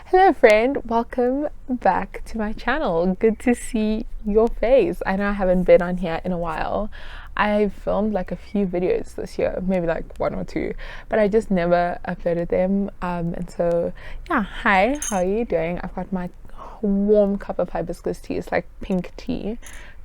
Hello friend, welcome back to my channel. Good to see your face. I know I haven't been on here in a while. I filmed like a few videos this year, maybe like one or two, but I just never uploaded them. And so yeah, hi, how are you doing? I've got my warm cup of hibiscus tea. It's like pink tea.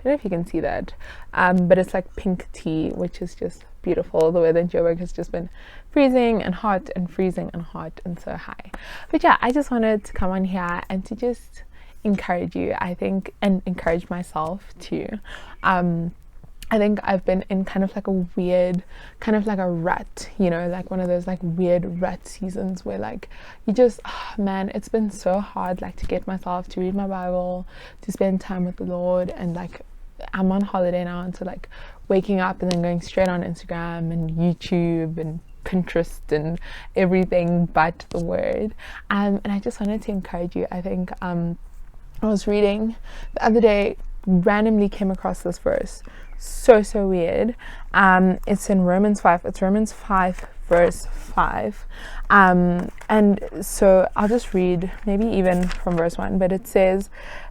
Don't know if you can see that, but it's like pink tea, which is just beautiful. The weather in Joburg has just been freezing and hot and freezing and hot, and so high. But yeah, I just wanted to come on here and to just encourage you, I think, and encourage myself too. I think I've been in kind of like a weird, kind of like a rut, you know, like one of those like weird rut seasons where like you just, oh, man, it's been so hard like to get myself to read my Bible, to spend time with the Lord, and like I'm on holiday now, and so like waking up and then going straight on Instagram and YouTube and Pinterest and everything but the word. And I just wanted to encourage you. I think I was reading the other day, randomly came across this verse, so weird. It's in Romans 5. It's Romans 5 verse 5, and so I'll just read maybe even from verse 1, but it says,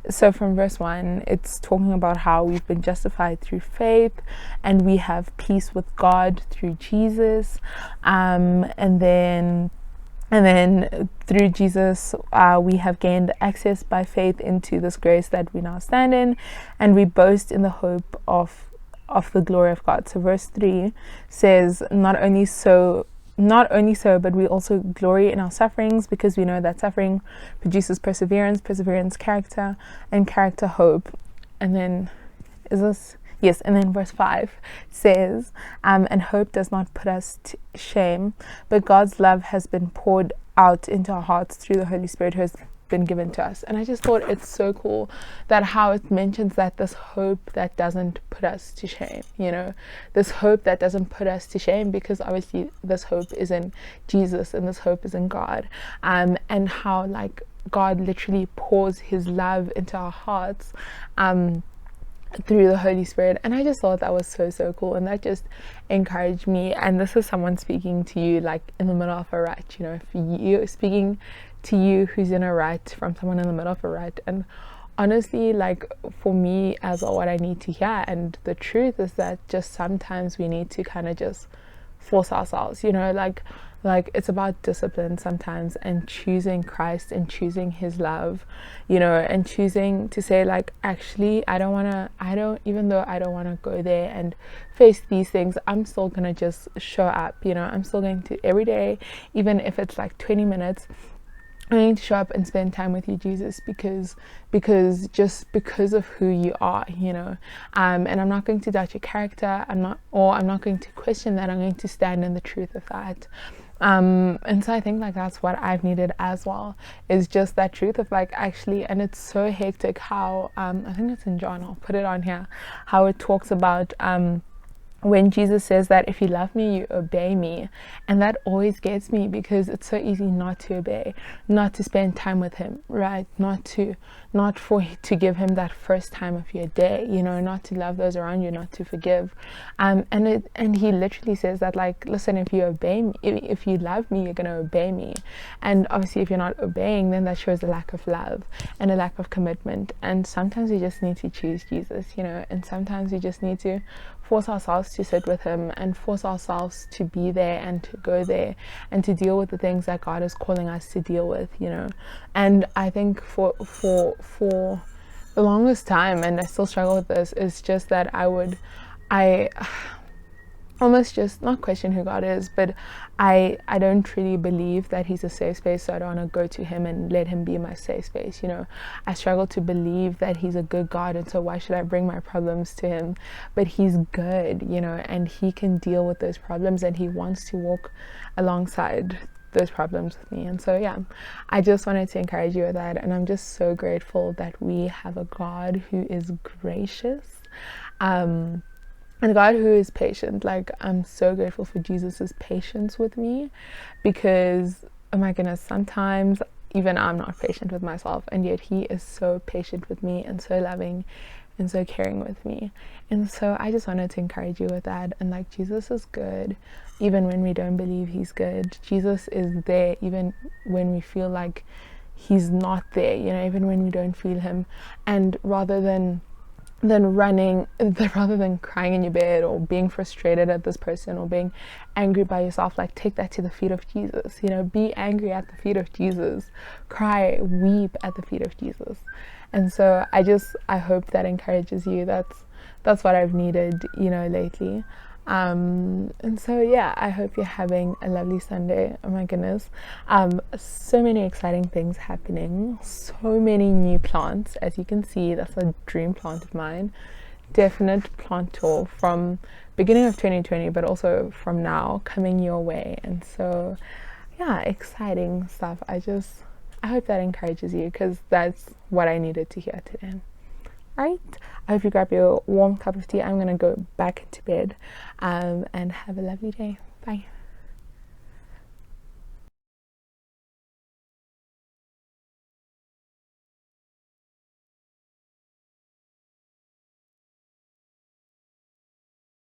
so from verse 1 it's talking about how we've been justified through faith and we have peace with God through Jesus, and then through Jesus, we have gained access by faith into this grace that we now stand in, and we boast in the hope of the glory of God. So verse 3 says, not only so, but we also glory in our sufferings, because we know that suffering produces perseverance, perseverance character, and character hope. And then Yes, and then verse 5 says, and hope does not put us to shame, but God's love has been poured out into our hearts through the Holy Spirit who has been given to us. And I just thought it's so cool that how it mentions that this hope that doesn't put us to shame, you know, this hope that doesn't put us to shame, because obviously this hope is in Jesus and this hope is in God, and how like God literally pours his love into our hearts through the Holy Spirit. And I just thought that was so cool, and that just encouraged me. And this is someone speaking to you like in the middle of a rut, you know, if you're speaking to you who's in a rut from someone in the middle of a rut. And honestly, like for me as well, what I need to hear, and the truth is that just sometimes we need to kind of just force ourselves, you know, like it's about discipline sometimes, and choosing Christ and choosing his love, you know, and choosing to say like, actually even though I don't want to go there and face these things, I'm still gonna just show up, you know, I'm still going to every day, even if it's like 20 minutes, I need to show up and spend time with you, Jesus, because of who you are, you know, and I'm not going to doubt your character. I'm not going to question that. I'm going to stand in the truth of that. And so I think like that's what I've needed as well, is just that truth of like, actually, and it's so hectic how I think it's in John, I'll put it on here, how it talks about when Jesus says that if you love me, you obey me. And that always gets me, because it's so easy not to obey, not to spend time with him, right? Not to give him that first time of your day, you know, not to love those around you, not to forgive. And he literally says that, like, listen, if you obey me, if you love me, you're going to obey me. And obviously if you're not obeying, then that shows a lack of love and a lack of commitment. And sometimes we just need to choose Jesus, you know, and sometimes we just need to force ourselves to sit with him, and force ourselves to be there and to go there and to deal with the things that God is calling us to deal with, you know. And I think for the longest time, and I still struggle with this, is just that I almost just not question who God is, but I don't really believe that he's a safe space, so I don't want to go to him and let him be my safe space, you know. I struggle to believe that he's a good God, and so why should I bring my problems to him? But he's good, you know, and he can deal with those problems, and he wants to walk alongside those problems with me. And so yeah, I just wanted to encourage you with that, and I'm just so grateful that we have a God who is gracious, and God who is patient. Like, I'm so grateful for Jesus's patience with me, because oh my goodness, sometimes even I'm not patient with myself, and yet he is so patient with me and so loving and so caring with me. And so I just wanted to encourage you with that. And like, Jesus is good even when we don't believe he's good. Jesus is there even when we feel like he's not there, you know, even when we don't feel him. And rather than running, rather than crying in your bed or being frustrated at this person or being angry by yourself, like take that to the feet of Jesus, you know, be angry at the feet of Jesus, cry, weep at the feet of Jesus. And so I hope that encourages you. That's what I've needed, you know, lately. And so yeah, I hope you're having a lovely Sunday. Oh my goodness, so many exciting things happening, so many new plants. As you can see, that's a dream plant of mine, definite plant tour from beginning of 2020, but also from now coming your way. And so yeah, exciting stuff. I hope that encourages you, because that's what I needed to hear today. Right, I hope you grab your warm cup of tea. I'm gonna go back to bed and have a lovely day. Bye.